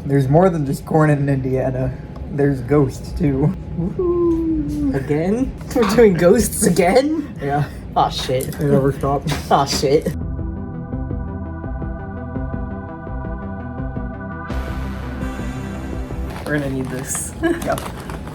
There's more than just corn in Indiana. There's ghosts too. Woohoo! Again? We're doing ghosts again? Yeah. Aw, shit. They never stop. Aw, shit. We're gonna need this. Yep.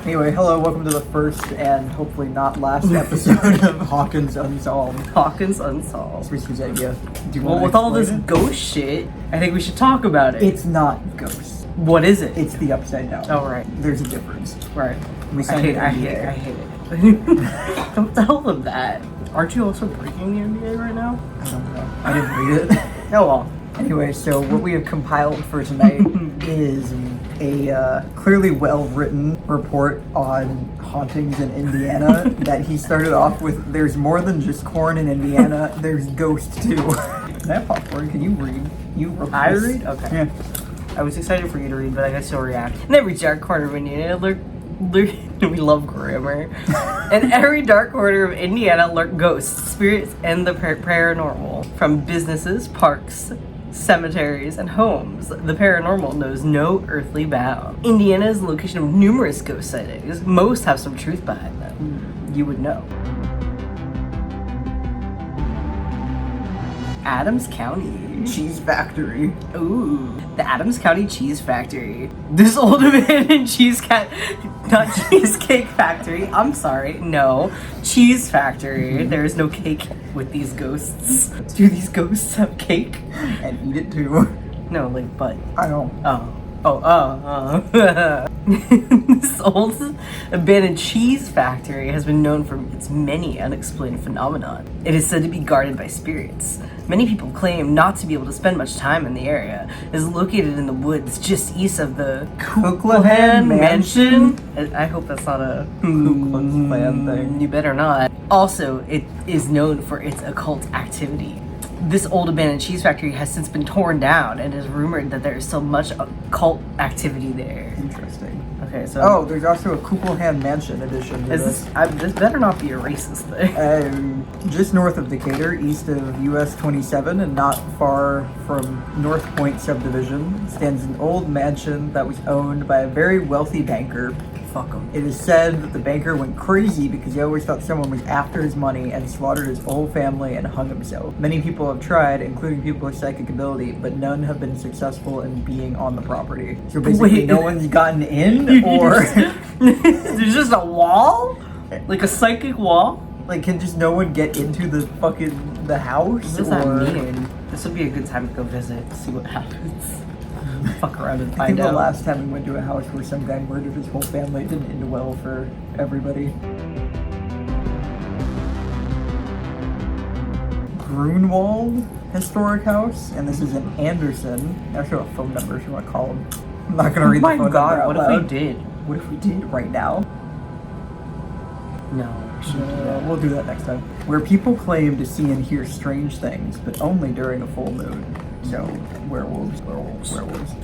Anyway, hello, welcome to the first and hopefully not last episode of Hawkins Unsolved. Hawkins Unsolved. Which is idea. Do you Well, want with all this ghost shit, I think we should talk about it. It's not ghosts. What is it? It's the upside down. Oh, right. There's a difference. Right. We I signed hate an it. NDA. I hate it. Don't tell them that. Aren't you also breaking the NDA right now? I don't know. I didn't read it. Oh, well. Anyway, so what we have compiled for tonight is a clearly well-written report on hauntings in Indiana that he started off with, there's more than just corn in Indiana, there's ghosts too. Can I have popcorn? Can you read? You wrote I this. read? Okay. Yeah. I was excited for you to read, but I can still react. In every dark corner of Indiana, we love grammar. In every dark corner of Indiana lurk ghosts, spirits, and the paranormal. From businesses, parks, cemeteries, and homes, the paranormal knows no earthly bound. Indiana is the location of numerous ghost sightings. Most have some truth behind them. You would know. Adams County. Cheese factory. Ooh, the Adams County Cheese Factory. This old abandoned not cheesecake factory. I'm sorry, no. Cheese factory. There's no cake with these ghosts. Do these ghosts have cake? And eat it too. No, like, but. I don't. This old abandoned cheese factory has been known for its many unexplained phenomena. It is said to be guarded by spirits. Many people claim not to be able to spend much time in the area. It is located in the woods just east of the Kuklahan Mansion. I hope that's not a Ku Klux Klan thing. You better not. Also, it is known for its occult activity. This old abandoned cheese factory has since been torn down, and it is rumored that there is still much occult activity there. Interesting. Okay, so Oh, there's also a Kuklahan Mansion edition to this. this better not be a racist thing. Just north of Decatur, east of US 27, and not far from North Point subdivision, stands an old mansion that was owned by a very wealthy banker. Fuck him. It is said that the banker went crazy because he always thought someone was after his money and slaughtered his whole family and hung himself. Many people have tried, including people with psychic ability, but none have been successful in being on the property. So basically, Wait. no one's gotten in, or There's just a wall? Like a psychic wall? like, can just no one get into the the house? What does that mean? This would be a good time to go visit, see what happens. Fuck around and I think find the out. last time we went to a house where some guy murdered his whole family, it didn't end well for everybody. Grunwald Historic House, and this is in Anderson. I have a phone number if you want to call them. I'm not gonna read the phone number out what loud. if we did? What if we did right now? No, we shouldn't do that. We'll do that next time. Where people claim to see and hear strange things, but only during a full moon. So, werewolves.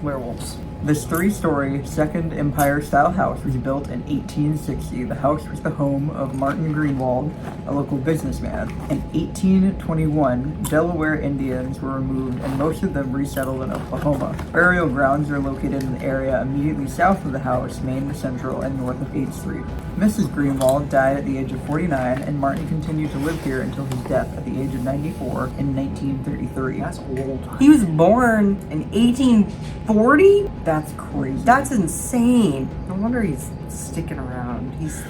Werewolves. This 3-story Second Empire-style house was built in 1860. The house was the home of Martin Greenwald, a local businessman. In 1821, Delaware Indians were removed and most of them resettled in Oklahoma. Burial grounds are located in the area immediately south of the house, Main, Central, and north of 8th Street. Mrs. Greenwald died at the age of 49, and Martin continued to live here until his death at the age of 94 in 1933. That's old. He was born in 1840? That's crazy. That's insane. No wonder he's sticking around. He's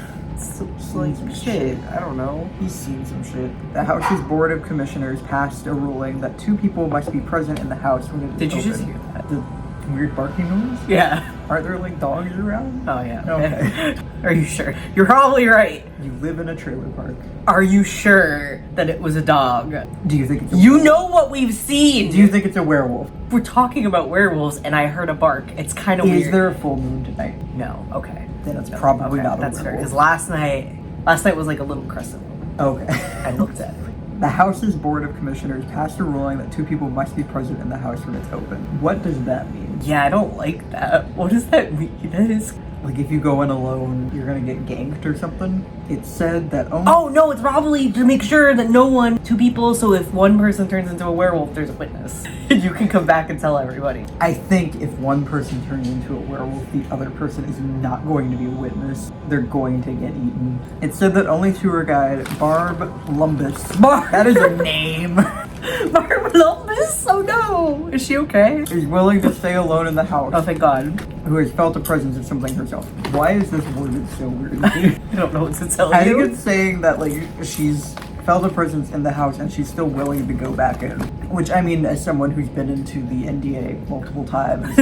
like shit. I don't know. He's seen some shit. The house's board of commissioners passed a ruling that 2 people must be present in the house when it is Did you open. just hear that? The weird barking noise? Yeah. Aren't there like dogs around? Oh yeah. Okay. Are you sure? You're probably right. You live in a trailer park. Are you sure that it was a dog? Do you think it's a You know what we've seen. Do you think it's a werewolf? We're talking about werewolves, and I heard a bark. It's kind of weird. Is there a full moon tonight? No. Okay. Then it's probably Okay, not a that's fair. werewolf. Because last night was like a little crescent moon. Okay. I looked at it. The house's board of commissioners passed a ruling that 2 people must be present in the house when it's open. What does that mean? Yeah, I don't like that. What does that mean? That is like if you go in alone, you're gonna get ganked or something. It's said that only. Oh no, it's probably to make sure that no one, two people, so if one person turns into a werewolf, there's a witness. You can come back and tell everybody. I think if one person turns into a werewolf, the other person is not going to be a witness. They're going to get eaten. It said that only tour guide Barb Lumbus. That is a name. Barb Lumbus? Oh no! Is she okay? Is willing to stay alone in the house. Oh, thank God. Who has felt the presence of something herself. Why is this worded so weirdly? I don't know what to tell I you. think it's saying that like she's felt a presence in the house and she's still willing to go back in. Which I mean, as someone who's been into the NDA multiple times,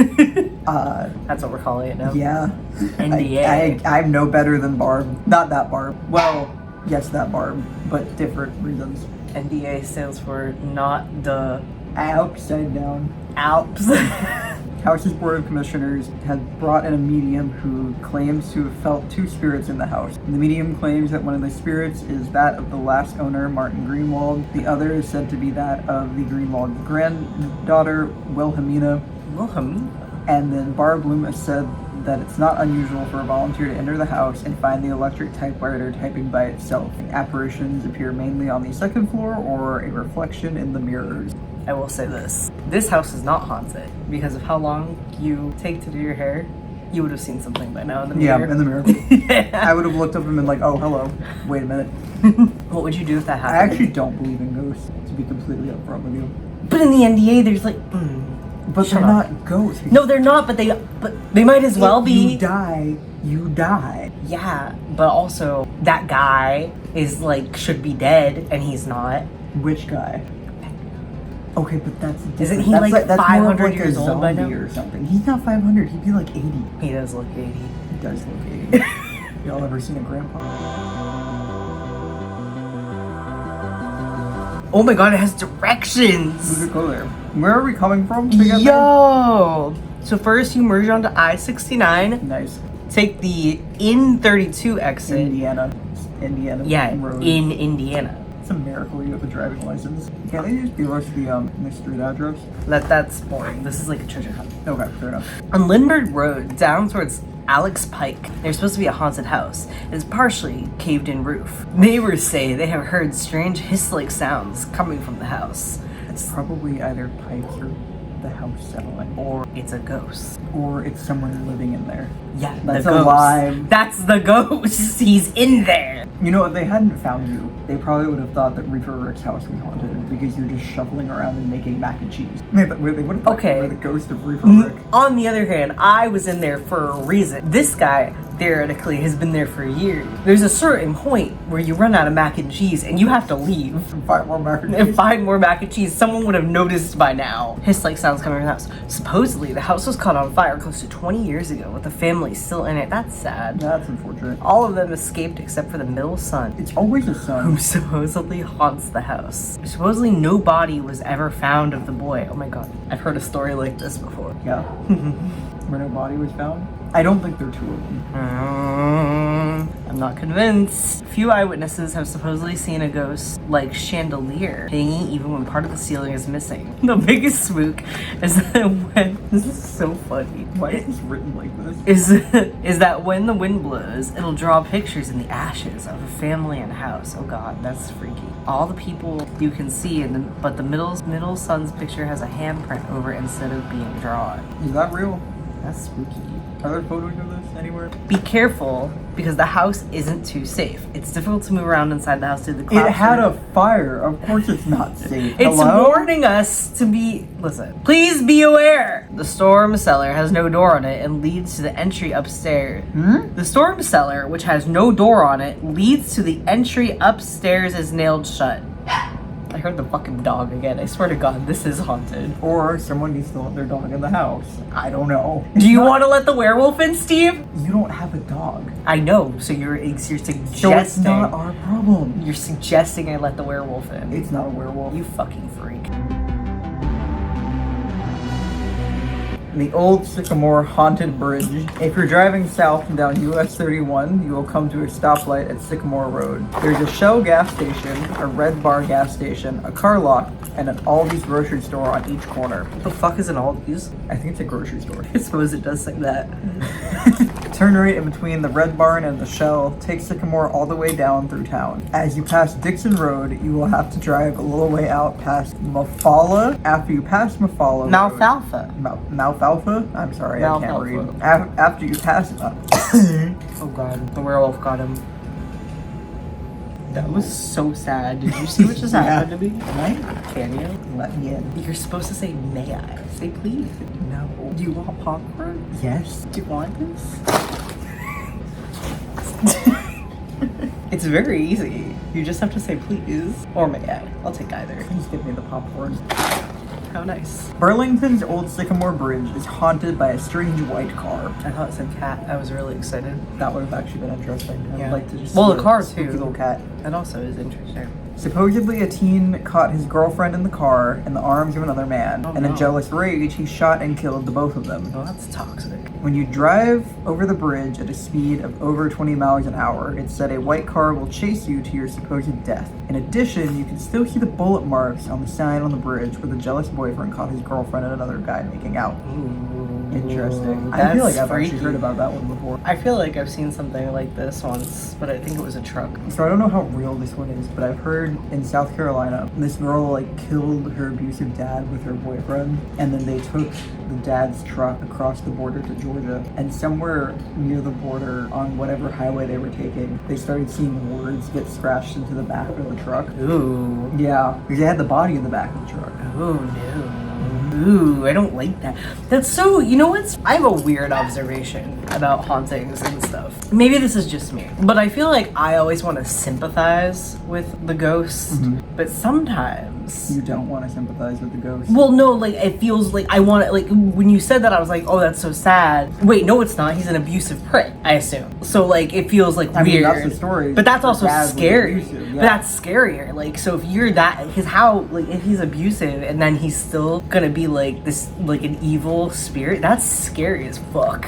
That's what we're calling it now. yeah, NDA. I'm no better than Barb. Not that Barb. Well, yes, that Barb, but different reasons. NDA stands for not the Upside down. Alps. House's Board of Commissioners had brought in a medium who claims to have felt two spirits in the house. The medium claims that one of the spirits is that of the last owner, Martin Greenwald. The other is said to be that of the Greenwald granddaughter, Wilhelmina. And then Barb Loomis said that it's not unusual for a volunteer to enter the house and find the electric typewriter typing by itself. Apparitions appear mainly on the second floor or a reflection in the mirrors. I will say this. This house is not haunted because of how long you take to do your hair. You would have seen something by now in the mirror. Yeah, in the mirror. Yeah. I would have looked up and been like, oh, hello. Wait a minute. What would you do if that I happened? actually don't believe in ghosts, to be completely upfront with you. But in the NDA, there's like... But Shut they're up. not ghosts. No, they're not, but they might as well If be. you die, you die. Yeah, but also, that guy is like, should be dead, and he's not. Which guy? Okay, but that's different. Isn't he, that's like, that's more of 500 like years a old by zombie now? or something. He's not 500. He'd be like 80. He does look 80. He does look 80. Y'all ever seen a grandpa? Oh my god, it has We directions! could go there. Where are we coming from? to get there? Yo! So first you merge onto I-69, Nice. take the in-32 exit. Indiana Yeah, road. in Indiana. It's a miracle you have a driving license. Can't they just give us the street address? That's boring. This is like a treasure hunt. Okay, fair enough. On Lindberg Road, down towards Alex Pike, there's supposed to be a haunted house. It's partially caved-in roof. Neighbors say they have heard strange hiss-like sounds coming from the house. It's probably either pipes or the house settling. Or it's a ghost. Or it's someone living in there. Yeah, That's the ghost. alive. That's the ghost. He's in there. You know, if they hadn't found you, they probably would have thought that Reaper Rick's house was haunted because you're just shuffling around and making mac and cheese. They would have thought Okay. you were the ghost of Reaper Rick. On the other hand, I was in there for a reason. This guy, theoretically, has been there for years. There's a certain point where you run out of mac and cheese and you have to leave. Five more mac and And cheese. find more mac and cheese. Someone would have noticed by now. Hiss-like sounds coming from the house. Supposedly, the house was caught on fire close to 20 years ago with the family still in it. That's sad. That's unfortunate. All of them escaped except for the middle son, It's always a who son. supposedly haunts the house. Supposedly, no body was ever found of the boy. Oh my god. I've heard a story like this before. Yeah. Where no body was found. I don't think there are two of them. I'm not convinced. Few eyewitnesses have supposedly seen a ghost-like chandelier hanging even when part of the ceiling is missing. The biggest spook is that when this is so funny. Why is this written like this? Is that when the wind blows, it'll draw pictures in the ashes of a family and house. Oh god, that's freaky. All the people you can see, but the middle son's picture has a handprint over it instead of being drawn. Is that real? That's spooky. Are there photos of this anywhere? Be careful because the house isn't too safe. It's difficult to move around inside the house due to the clouds. It had a fire. Of course it's not safe. It's Hello? warning us to be... Listen. Please be aware. The storm cellar has no door on it and leads to the entry upstairs. The storm cellar, which has no door on it, leads to the entry upstairs is nailed shut. I heard the fucking dog again. I swear to God, this is haunted. Or someone needs to let their dog in the house. I don't know. Do you want to let the werewolf in, Steve? You don't have a dog. I know, so you're suggesting... So it's not our problem. You're suggesting I let the werewolf in. It's not a werewolf. You fucking freak. The old Sycamore Haunted Bridge. If you're driving south down US 31, you will come to a stoplight at Sycamore Road. There's a Shell gas station, a Red Bar gas station, a car lot, and an Aldi's grocery store on each corner. What the fuck is an Aldi's? I think it's a grocery store. I suppose it does say that. Turn right in between the Red Barn and the Shell. Take Sycamore all the way down through town. As you pass Dixon Road, you will have to drive a little way out past Mafala. After you pass Mafala Road, Malfalfa. Malfalfa? I'm sorry, I can't read. Malfalfa. After you pass... Oh god, the werewolf got him. That was so sad. Did you see what just happened to me? Can you? Let me in. You're supposed to say, may I? Say please. No. Do you want popcorn? Yes. Do you want this? It's very easy. You just have to say please. Or may I? I'll take either. Please give me the popcorn. How nice. Burlington's old Sycamore Bridge is haunted by a strange white car. I thought it said cat. I was really excited. That would have actually been interesting. Yeah. I'd like to just Well, see the a car spooky too. little cat. That also is interesting. Supposedly, a teen caught his girlfriend in the car in the arms of another man. Oh, In a no. jealous rage, he shot and killed the both of them. Oh, that's toxic. When you drive over the bridge at a speed of over 20 miles an hour, it's said a white car will chase you to your supposed death. In addition, you can still see the bullet marks on the sign on the bridge where the jealous boyfriend caught his girlfriend and another guy making out. Ooh, Interesting. I that's feel like I've freaky. actually heard about that one before. I feel like I've seen something like this once, but I think it was a truck. So I don't know how real this one is, but I've heard in South Carolina, this girl like killed her abusive dad with her boyfriend, and then they took the dad's truck across the border to Georgia, and somewhere near the border on whatever highway they were taking, they started seeing words get scratched into the back of the truck. Ooh. Yeah, because they had the body in the back of the truck. Oh no. Ooh, I don't like that. That's so, you know what's, I have a weird observation about hauntings and stuff. Maybe this is just me, but I feel like I always want to sympathize with the ghost, but sometimes... You don't want to sympathize with the ghost. Well, no, like, it feels like I want to, like, when you said that, I was like, oh, that's so sad. Wait, no, it's not. He's an abusive prick, I assume. So, like, it feels, like, I weird. mean, that's the story. But that's also Dad was scary. abusive, yeah. But that's scarier. Like, so if you're that, because how, like, if he's abusive and then he's still gonna be, like, this, like, an evil spirit, that's scary as fuck.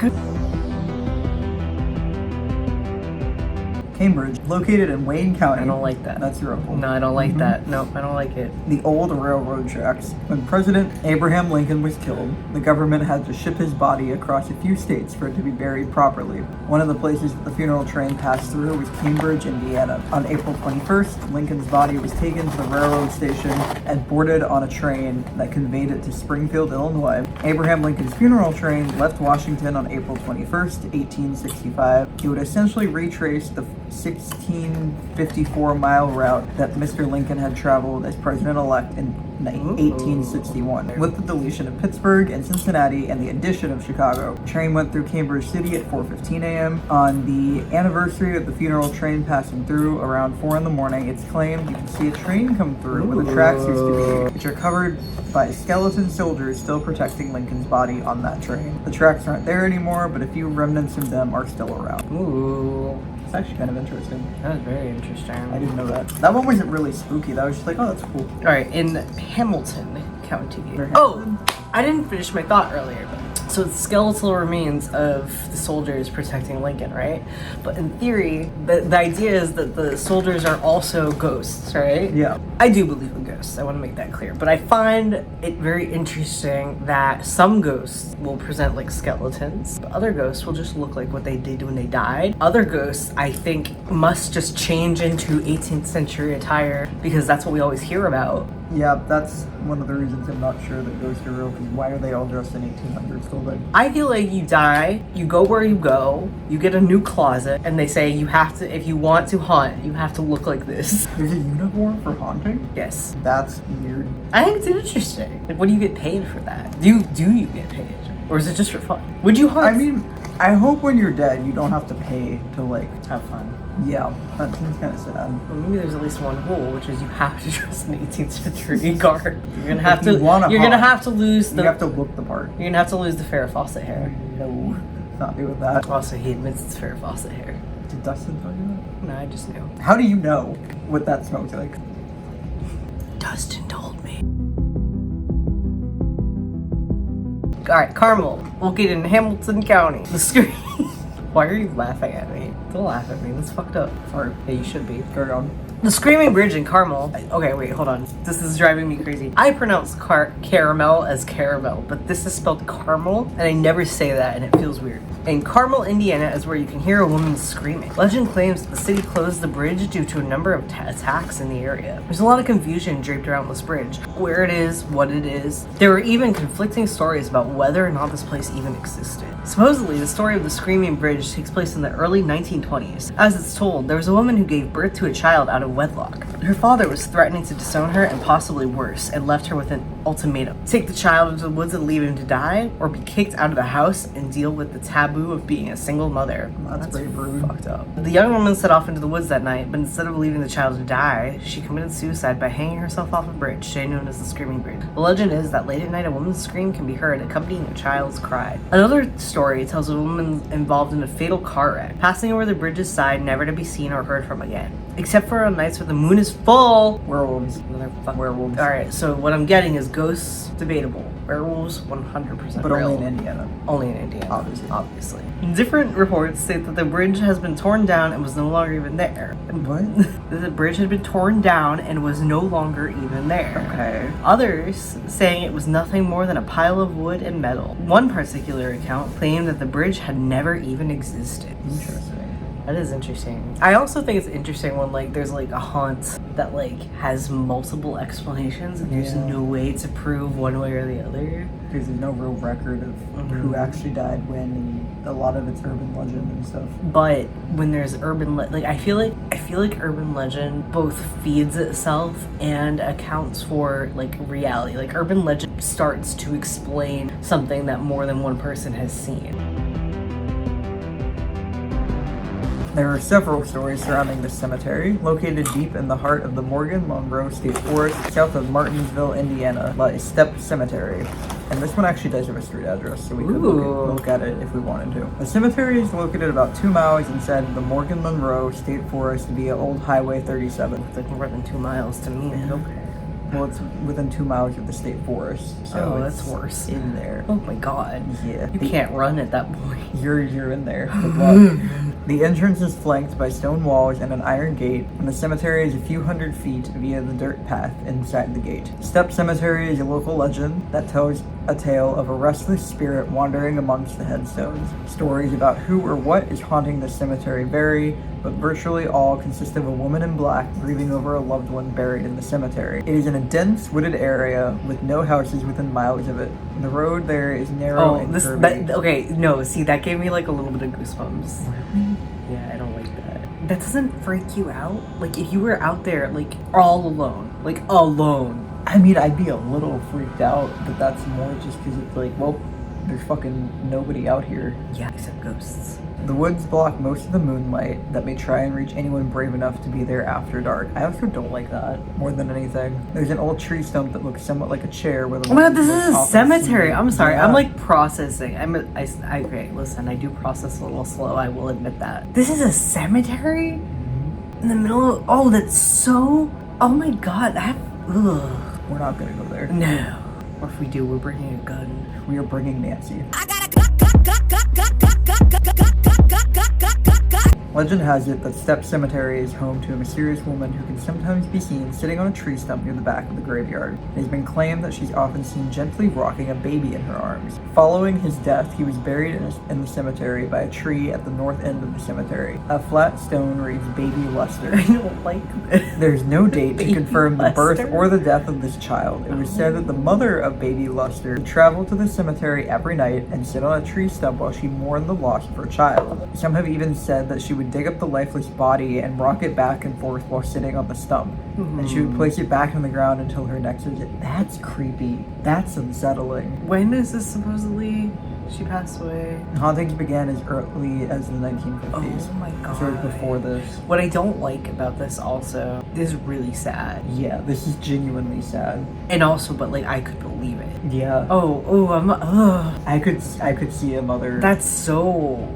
Cambridge, located in Wayne County. I don't like that. That's your uncle. No, I don't like that. No, I don't like it. The old railroad tracks. When President Abraham Lincoln was killed, the government had to ship his body across a few states for it to be buried properly. One of the places that the funeral train passed through was Cambridge, Indiana. On April 21st, Lincoln's body was taken to the railroad station and boarded on a train that conveyed it to Springfield, Illinois. Abraham Lincoln's funeral train left Washington on April 21st, 1865. It would essentially retrace the 1654-mile route that Mr. Lincoln had traveled as president-elect in 1861. With the deletion of Pittsburgh and Cincinnati and the addition of Chicago, the train went through Cambridge City at 4:15 a.m. On the anniversary of the funeral train passing through around 4 in the morning, it's claimed you can see a train come through where the tracks used to be, which are covered by skeleton soldiers still protecting Lincoln's body on that train. The tracks aren't there anymore, but a few remnants of them are still around. Ooh. It's actually kind of interesting. That was very interesting. I didn't know that. That one wasn't really spooky. That was just like, oh, that's cool. All right, in Hamilton County. Hamilton? Oh, I didn't finish my thought earlier. So it's skeletal remains of the soldiers protecting Lincoln, right? But in theory, the idea is that the soldiers are also ghosts, right? Yeah. I do believe in ghosts. I want to make that clear. But I find it very interesting that some ghosts will present like skeletons, but other ghosts will just look like what they did when they died. Other ghosts, I think, must just change into 18th century attire because that's what we always hear about. Yeah, that's one of the reasons I'm not sure that ghosts are real, because why are they all dressed in 1800s clothing? I feel like you die, you go where you go, you get a new closet, and they say you have to, if you want to haunt, you have to look like this. There's a uniform for haunting? Yes. That's weird. I think it's interesting. Like, what do you get paid for that? Do you get paid? Or is it just for fun? Would you haunt? I mean, I hope when you're dead, you don't have to pay to, like, have fun. yeah, that seems kind of sad. Well, maybe there's at least one rule, which is you have to dress an 18th century guard. You're gonna have If you to. wanna You're gonna haunt, have to lose the. You have to look the part. You're gonna have to lose the Farrah Fawcett hair. No, not doing that. Also, he admits it's Farrah Fawcett hair. Did Dustin tell you No, I just knew. that? How do you know what that smells like? Dustin told me. All right, Carmel, located in Hamilton County. The screen. Why are you laughing at me? Don't laugh at me. That's fucked up. Sorry. Yeah, you should be. Carry on. The Screaming Bridge in Carmel. Okay, wait, hold on. This is driving me crazy. I pronounce caramel as caramel, but this is spelled caramel, and I never say that, and it feels weird. In Carmel, Indiana is where you can hear a woman screaming. Legend claims that the city closed the bridge due to a number of attacks in the area. There's a lot of confusion draped around this bridge. Where it is, what it is. There were even conflicting stories about whether or not this place even existed. Supposedly, the story of the Screaming Bridge takes place in the early 1920s. As it's told, there was a woman who gave birth to a child out of wedlock. Her father was threatening to disown her and possibly worse, and left her with an ultimatum. Take the child into the woods and leave him to die, or be kicked out of the house and deal with the taboo of being a single mother. That's pretty rude. Fucked up. The young woman set off into the woods that night, but instead of leaving the child to die, she committed suicide by hanging herself off a bridge, today known as the Screaming Bridge. The legend is that late at night a woman's scream can be heard accompanying a child's cry. Another story tells of a woman involved in a fatal car wreck, passing over the bridge's side, never to be seen or heard from again. Except for on nights where the moon is full. Werewolves. Motherfucker. Werewolves. Alright, so what I'm getting is ghosts, debatable. Werewolves, 100% But real. only in Indiana. Only in Indiana. Obviously. Different reports state that the bridge has been torn down and was no longer even there. What? The bridge had been torn down and was no longer even there. Okay. Others saying it was nothing more than a pile of wood and metal. One particular account claimed that the bridge had never even existed. Interesting. That is interesting. I also think it's interesting when like there's like a haunt that like has multiple explanations and there's Yeah. no way to prove one way or the other. Because there's no real record of who actually died when, and a lot of it's urban legend and stuff. But when there's I feel like urban legend both feeds itself and accounts for like reality. Like urban legend starts to explain something that more than one person has seen. There are several stories surrounding this cemetery. Located deep in the heart of the Morgan-Monroe State Forest, south of Martinsville, Indiana, lies STEPP Cemetery. And this one actually does have a street address, so we could look at it if we wanted to. The cemetery is located about 2 miles inside the Morgan-Monroe State Forest via Old Highway 37. It's like more than 2 miles to me. Okay. Well, it's within 2 miles of the state forest, so that's it's worse. in there. Oh my god. Yeah. You can't run at that point. You're in there. Good luck. The entrance is flanked by stone walls and an iron gate, and the cemetery is a few hundred feet via the dirt path inside the gate. STEPP Cemetery is a local legend that tells a tale of a restless spirit wandering amongst the headstones. Stories about who or what is haunting the cemetery vary, but virtually all consist of a woman in black grieving over a loved one buried in the cemetery. It is in a dense wooded area with no houses within miles of it. The road there is narrow and curvy. Okay, no, see, that gave me like a little bit of goosebumps. Yeah, I don't like that. That doesn't freak you out? Like, if you were out there, like, all alone. Like, alone. I mean, I'd be a little freaked out, but that's more just because it's like, well, there's fucking nobody out here. Yeah, except ghosts. The woods block most of the moonlight that may try and reach anyone brave enough to be there after dark. I also don't like that more than anything. There's an old tree stump that looks somewhat like a chair where the Oh my god, this is a cemetery. I'm sorry. Yeah. I'm like processing. Okay, listen, I do process a little slow. I will admit that. This is a cemetery? In the middle of, oh, that's so, oh my god, ugh. We're not gonna go there. No. Or if we do, we're bringing a gun. We are bringing Nancy. Legend has it that STEPP Cemetery is home to a mysterious woman who can sometimes be seen sitting on a tree stump near the back of the graveyard. It has been claimed that she's often seen gently rocking a baby in her arms. Following his death, he was buried in the cemetery by a tree at the north end of the cemetery. A flat stone reads Baby Lester. I don't like this. There's no date to Baby confirm the birth Lester? or the death of this child. It was said that the mother of Baby Lester would travel to the cemetery every night and sit on a tree stump while she mourned the loss of her child. Some have even said that she would dig up the lifeless body and rock it back and forth while sitting on the stump. And she would place it back in the ground until her next visit. That's creepy. That's unsettling. When is this supposedly she passed away? Hauntings began as early as the 1950s. Oh my god. Sort of before this. What I don't like about this also, this is really sad. Yeah, this is genuinely sad. And also, but like, I could believe it. Yeah. I could see a mother. That's so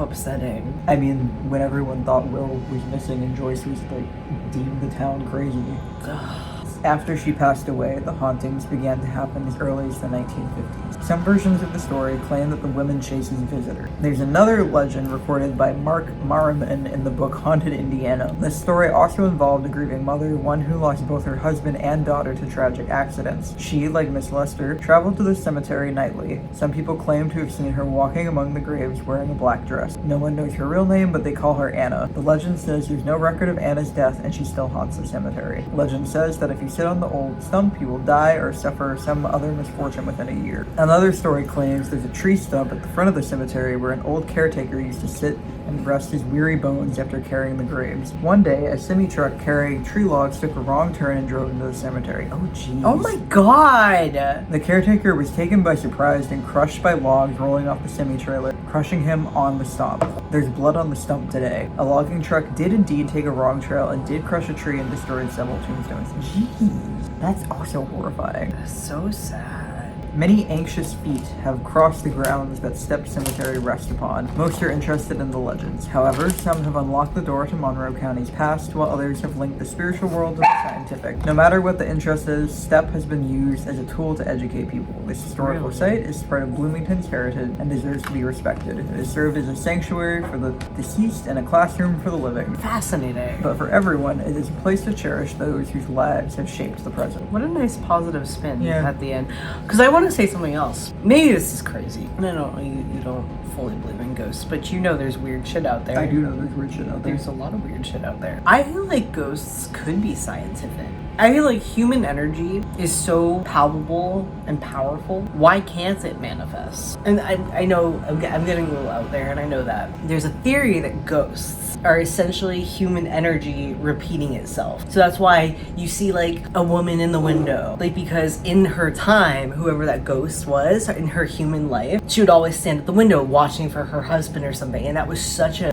upsetting. I mean, when everyone thought Will was missing and Joyce was like deemed the town crazy. Ugh, After she passed away, the hauntings began to happen as early as the 1950s. Some versions of the story claim that the woman chases visitors. There's another legend recorded by Mark Marriman in the book Haunted Indiana. This story also involved a grieving mother, one who lost both her husband and daughter to tragic accidents. She, like Miss Lester, traveled to the cemetery nightly. Some people claim to have seen her walking among the graves wearing a black dress. No one knows her real name, but they call her Anna. The legend says there's no record of Anna's death and she still haunts the cemetery. Legend says that if you sit on the old stump, you will die or suffer some other misfortune within a year. Another story claims there's a tree stump at the front of the cemetery where an old caretaker used to sit and rest his weary bones after carrying the graves. One day, a semi-truck carrying tree logs took a wrong turn and drove into the cemetery. Oh, jeez. Oh my god! The caretaker was taken by surprise and crushed by logs rolling off the semi-trailer, crushing him on the stump. There's blood on the stump today. A logging truck did indeed take a wrong trail and did crush a tree and destroyed several tombstones. Jeez, that's also horrifying. That's so sad. Many anxious feet have crossed the grounds that STEPP Cemetery rests upon. Most are interested in the legends. However, some have unlocked the door to Monroe County's past, while others have linked the spiritual world to the scientific. No matter what the interest is, STEPP has been used as a tool to educate people. This historical site is part of Bloomington's heritage and deserves to be respected. It has served as a sanctuary for the deceased and a classroom for the living. Fascinating. But for everyone, it is a place to cherish those whose lives have shaped the present. What a nice positive spin Yeah. at the end. Because I want to say something else. Maybe this is crazy. No, you don't fully believe in ghosts, but you know there's weird shit out there. I do know there's weird shit out there. There's a lot of weird shit out there. I feel like ghosts could be scientific. I feel like human energy is so palpable and powerful. Why can't it manifest? And I know I'm getting a little out there, and I know that. There's a theory that ghosts are essentially human energy repeating itself. So that's why you see like a woman in the window. Like because in her time, whoever that ghost was, in her human life, she would always stand at the window watching for her husband or something. And that was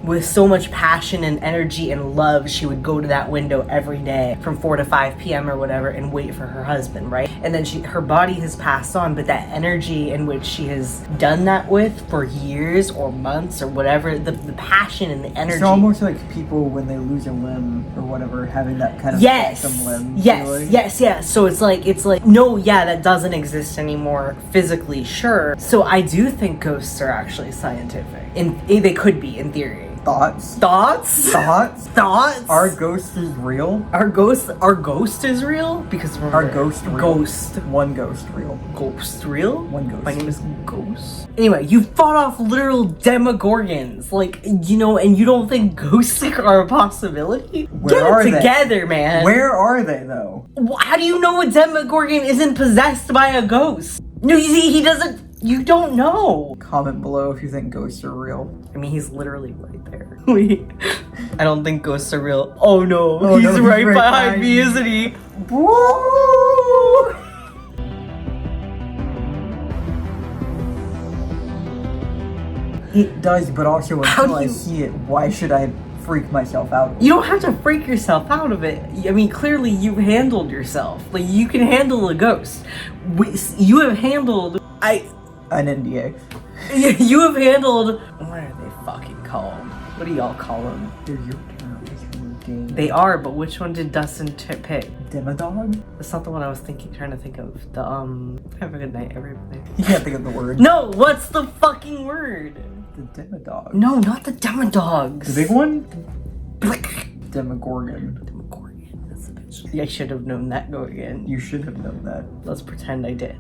with so much passion and energy and love, she would go to that window every day from 4 to 5 p.m. or whatever and wait for her husband, right? And then her body has passed on, but that energy in which she has done that with for years or months or whatever, the passion and the energy. It's almost like people when they lose a limb or whatever, having that kind of phantom limb. Yes. So it's like, no, yeah, that doesn't exist anymore physically, sure. So I do think ghosts are actually scientific. They could be, in theory. Thoughts? Our ghost is real? Our ghost is real? Because remember, Our ghost real? Ghost. One ghost real. Ghost real? One ghost. My name is Ghost. Anyway, you fought off literal demogorgons. Like, and you don't think ghosts are a possibility? Where are they? Get it together, man. Where are they, though? How do you know a demogorgon isn't possessed by a ghost? No, you see, he doesn't. You don't know. Comment below if you think ghosts are real. I mean, he's literally right there. Wait. I don't think ghosts are real. Oh no, Oh, he's no, right behind me, isn't he? Woo! It does, but also until I see it, why should I freak myself out? You don't have to freak yourself out of it. I mean, clearly you've handled yourself. Like, you can handle a ghost. You have handled... An NDA. You have handled... What are they fucking called? What do y'all call them? They're your terms. They are, but which one did Dustin pick? Demodog? That's not the one I was trying to think of. The, have a good night, everybody. You can't think of the word. No, what's the fucking word? The Demodog. No, not the demodogs. The big one? Demogorgon. Demogorgon. That's the bitch. I should have known that going in. You should have known that. Let's pretend I did.